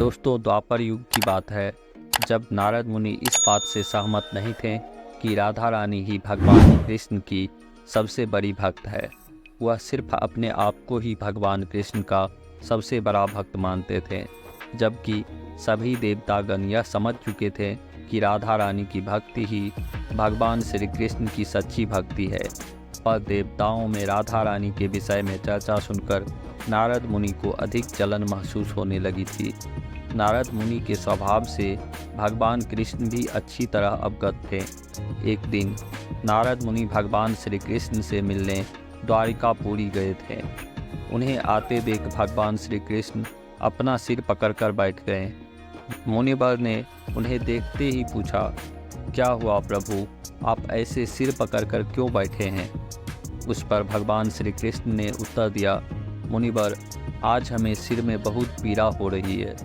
दोस्तों, द्वापर युग की बात है जब नारद मुनि इस बात से सहमत नहीं थे कि राधा रानी ही भगवान कृष्ण की सबसे बड़ी भक्त है। वह सिर्फ अपने आप को ही भगवान कृष्ण का सबसे बड़ा भक्त मानते थे, जबकि सभी देवतागण यह समझ चुके थे कि राधा रानी की भक्ति ही भगवान श्री कृष्ण की सच्ची भक्ति है। पर देवताओं में राधा रानी के विषय में चर्चा सुनकर नारद मुनि को अधिक जलन महसूस होने लगी थी। नारद मुनि के स्वभाव से भगवान कृष्ण भी अच्छी तरह अवगत थे। एक दिन नारद मुनि भगवान श्री कृष्ण से मिलने द्वारिकापुरी गए थे। उन्हें आते देख भगवान श्री कृष्ण अपना सिर पकड़कर बैठ गए। मुनिवर ने उन्हें देखते ही पूछा, क्या हुआ प्रभु, आप ऐसे सिर पकड़कर क्यों बैठे हैं? उस पर भगवान श्री कृष्ण ने उत्तर दिया, मुनिवर, आज हमें सिर में बहुत पीड़ा हो रही है।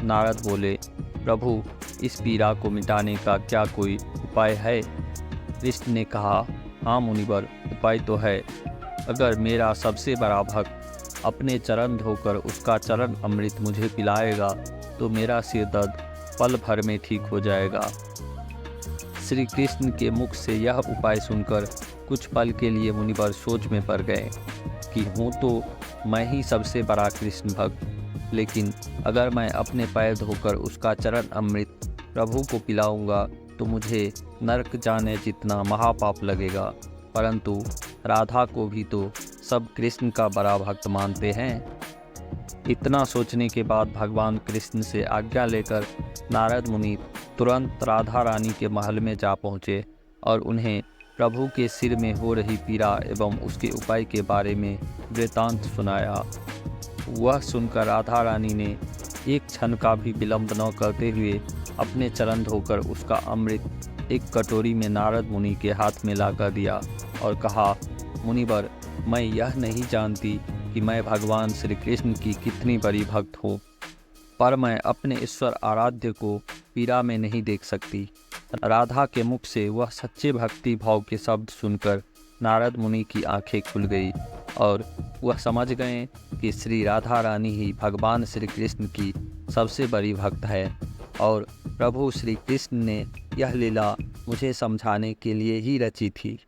नारद बोले, प्रभु, इस पीड़ा को मिटाने का क्या कोई उपाय है? कृष्ण ने कहा, हाँ मुनिवर, उपाय तो है। अगर मेरा सबसे बड़ा भक्त अपने चरण धोकर उसका चरण अमृत मुझे पिलाएगा तो मेरा सिर दर्द पल भर में ठीक हो जाएगा। श्री कृष्ण के मुख से यह उपाय सुनकर कुछ पल के लिए मुनिवर सोच में पड़ गए कि हूँ तो मैं ही सबसे बड़ा कृष्ण भक्त, लेकिन अगर मैं अपने पैर धोकर उसका चरण अमृत प्रभु को पिलाऊंगा तो मुझे नरक जाने जितना महापाप लगेगा। परंतु राधा को भी तो सब कृष्ण का बड़ा भक्त मानते हैं। इतना सोचने के बाद भगवान कृष्ण से आज्ञा लेकर नारद मुनि तुरंत राधा रानी के महल में जा पहुँचे और उन्हें प्रभु के सिर में हो रही पीड़ा एवं उसके उपाय के बारे में वृतांत सुनाया। वह सुनकर राधा रानी ने एक क्षण का भी विलंब न करते हुए अपने चरण धोकर उसका अमृत एक कटोरी में नारद मुनि के हाथ में लाकर दिया और कहा, मुनिवर, मैं यह नहीं जानती कि मैं भगवान श्री कृष्ण की कितनी बड़ी भक्त हूँ, पर मैं अपने ईश्वर आराध्य को पीड़ा में नहीं देख सकती। राधा के मुख से वह सच्चे भक्ति भाव के शब्द सुनकर नारद मुनि की आंखें खुल गई और वह समझ गए कि श्री राधा रानी ही भगवान श्री कृष्ण की सबसे बड़ी भक्त है और प्रभु श्री कृष्ण ने यह लीला मुझे समझाने के लिए ही रची थी।